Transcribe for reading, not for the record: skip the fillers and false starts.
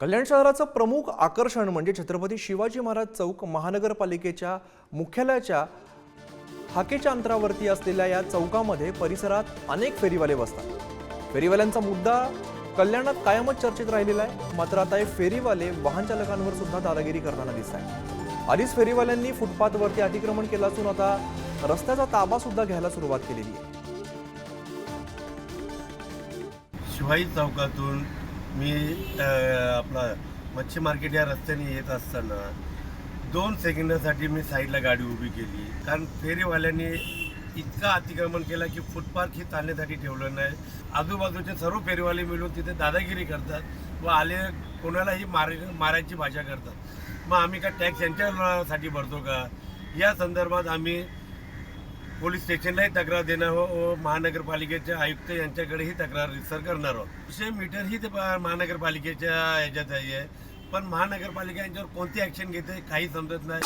कल्याण शहराचं प्रमुख आकर्षण म्हणजे छत्रपती शिवाजी महाराज चौक महानगरपालिकेच्या मुख्यालयाच्या हाकेच्या अंतरावरती असलेल्या या चौकामध्ये परिसरात अनेक फेरीवाले बसतात। फेरीवाल्यांचा मुद्दा कल्याणात कायमच चर्चेत राहिलेला आहे। मात्र आता हे फेरीवाले वाहन चालकांवर सुद्धा दादागिरी करताना दिसत आहेत। आधीच फेरीवाल्यांनी फुटपाथवरती अतिक्रमण केलं असून आता रस्त्याचा ताबा सुद्धा घ्यायला सुरुवात केलेली आहे। शिवाजी चौकातून मी आपला मच्छी मार्केट या रस्त्याने येत असताना 2 सेकंदासाठी मी साईडला गाडी उभी केली, कारण फेरीवाल्यांनी इतका अतिक्रमण केला की फुटपाथ ही चालण्यासाठी ठेवलं नाही। आजूबाजूचे सर्व फेरीवाले मिळून तिथे दादागिरी करतात व आले कोणालाही मारायची भाषा करतात। मग आम्ही का टॅक्स यांच्यासाठी भरतो का? या संदर्भात आम्ही पोलीस स्टेशनलाही तक्रार देणार व महानगरपालिकेच्या आयुक्त यांच्याकडेही तक्रार रिसर करणार आहोत। 100 मीटर ही ते महानगरपालिकेच्या ह्याच्यात आहे, पण महानगरपालिका यांच्यावर कोणती ॲक्शन घेते काही समजत नाही।